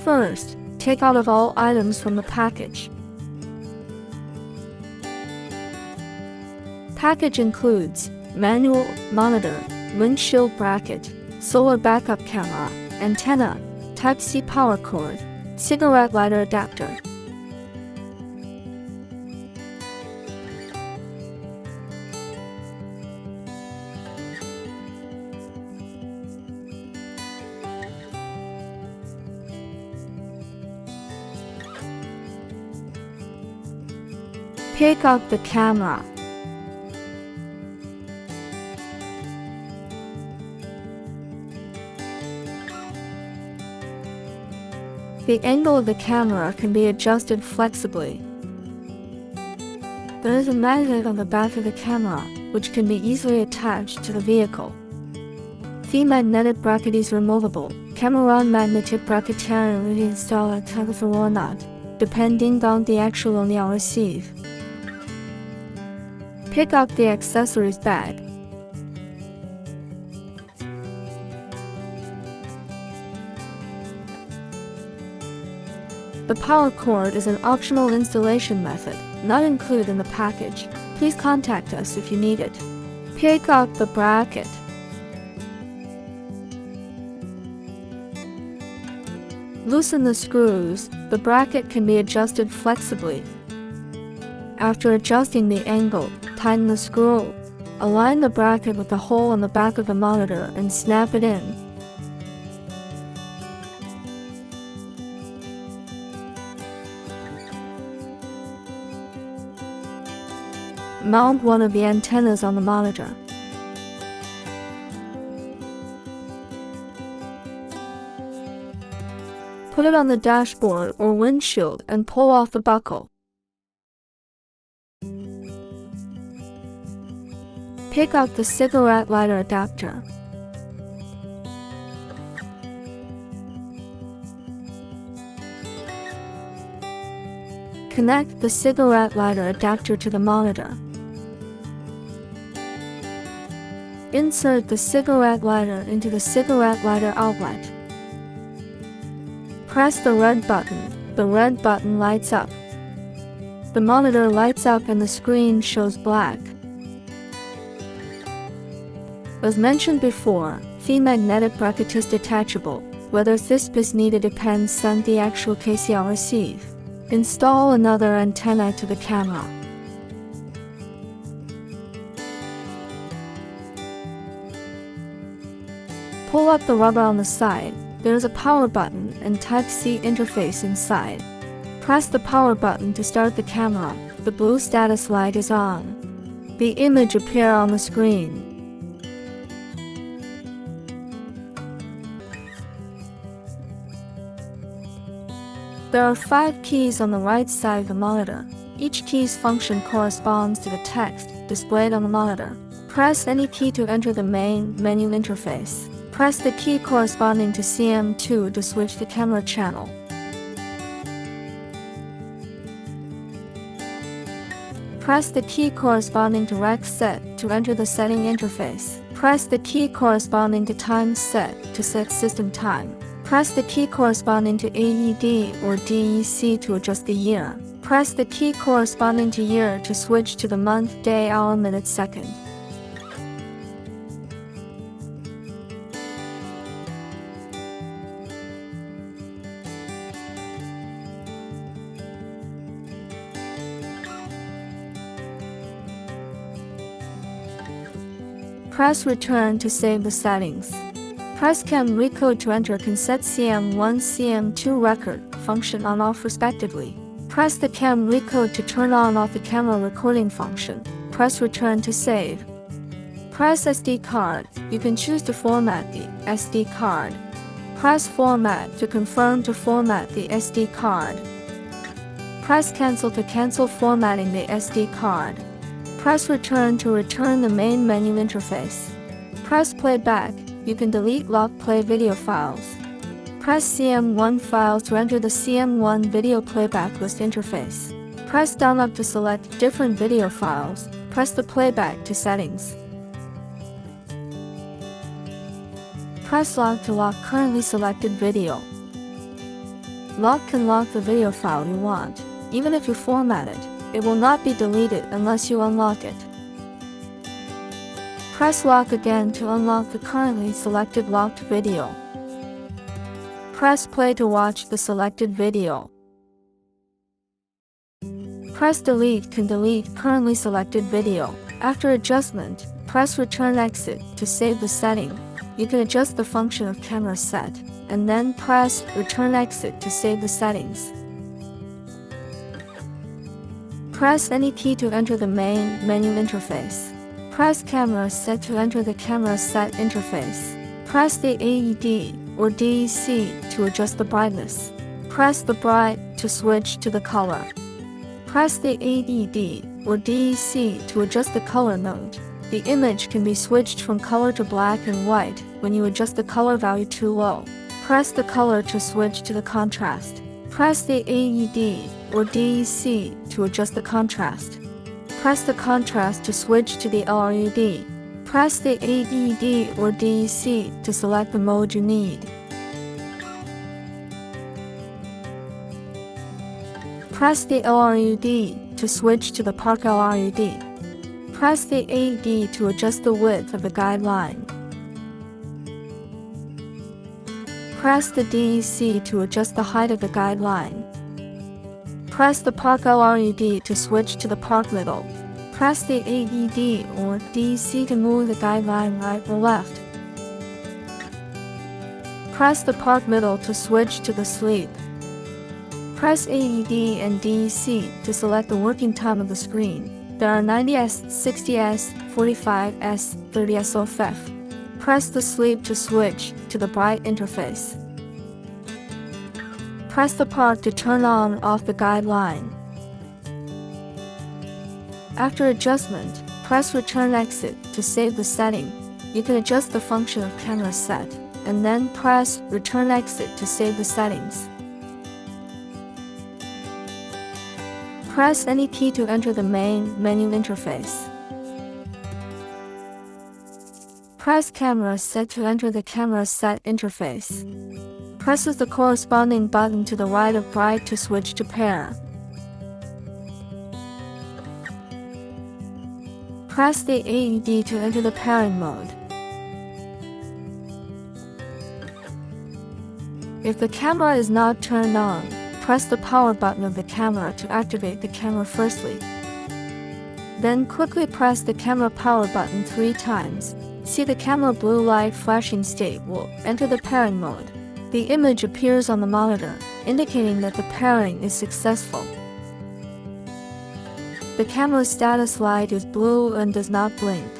First, take out of all items from the package. Package includes manual, monitor, windshield bracket, solar backup camera, antenna, Type-C power cord, cigarette lighter adapter. Pick up the camera. The angle of the camera can be adjusted flexibly. There is a magnet on the back of the camera, which can be easily attached to the vehicle. The magnetic bracket is removable. Camera magnetic bracket can be installed at or not, depending on the actual on you receive. Pick up the accessories bag. The power cord is an optional installation method, not included in the package. Please contact us if you need it. Pick up the bracket. Loosen the screws. The bracket can be adjusted flexibly. After adjusting the angle, tighten the screw. Align the bracket with the hole on the back of the monitor and snap it in. Mount one of the antennas on the monitor. Put it on the dashboard or windshield and pull off the buckle. Pick up the cigarette lighter adapter. Connect the cigarette lighter adapter to the monitor. Insert the cigarette lighter into the cigarette lighter outlet. Press the red button. The red button lights up. The monitor lights up and the screen shows black. As mentioned before, the magnetic bracket is detachable. Whether this is needed depends on the actual case you receive. Install another antenna to the camera. Pull up the rubber on the side. There is a power button and Type-C interface inside. Press the power button to start the camera. The blue status light is on. The image appears on the screen. There are 5 keys on the right side of the monitor. Each key's function corresponds to the text displayed on the monitor. Press any key to enter the main menu interface. Press the key corresponding to CM2 to switch the camera channel. Press the key corresponding to Rec Set to enter the setting interface. Press the key corresponding to Time Set to set system time. Press the key corresponding to AED or DEC to adjust the year. Press the key corresponding to year to switch to the month, day, hour, minute, second. Press return to save the settings. Press Cam recode to enter can set CM1, CM2 record function on off respectively. Press the Cam recode to turn on off the camera recording function. Press return to save. Press SD card. You can choose to format the SD card. Press format to confirm to format the SD card. Press cancel to cancel formatting the SD card. Press return to return the main menu interface. Press playback. You can delete lock play video files. Press CM1 files to enter the CM1 video playback list interface. Press download to select different video files. Press the playback to settings. Press lock to lock currently selected video. Lock can lock the video file you want. Even if you format it, it will not be deleted unless you unlock it. Press lock again to unlock the currently selected locked video. Press play to watch the selected video. Press delete can delete currently selected video. After adjustment, press return exit to save the setting. You can adjust the function of camera set, and then press return exit to save the settings. Press any key to enter the main menu interface. Press camera set to enter the camera set interface. Press the AED or DEC to adjust the brightness. Press the bright to switch to the color. Press the AED or DEC to adjust the color mode. The image can be switched from color to black and white when you adjust the color value too low. Press the color to switch to the contrast. Press the AED or DEC to adjust the contrast. Press the contrast to switch to the LRUD. Press the AED or DEC to select the mode you need. Press the LRUD to switch to the Park LRUD. Press the AED to adjust the width of the guideline. Press the DEC to adjust the height of the guideline. Press the Park LRUD to switch to the Park Middle. Press the AED or DEC to move the guideline right or left. Press the Park Middle to switch to the Sleep. Press AED and DEC to select the working time of the screen. There are 90s, 60s, 45s, 30s OFF. Press the Sleep to switch to the bright interface. Press the Park to turn on or off the guideline. After adjustment, press return exit to save the setting. You can adjust the function of camera set, and then press return exit to save the settings. Press any key to enter the main menu interface. Press camera set to enter the camera set interface. Press the corresponding button to the right of bright to switch to pair. Press the AED to enter the pairing mode. If the camera is not turned on, press the power button of the camera to activate the camera firstly. Then quickly press the camera power button 3 times. See the camera blue light flashing state will enter the pairing mode. The image appears on the monitor, indicating that the pairing is successful. The camera's status light is blue and does not blink.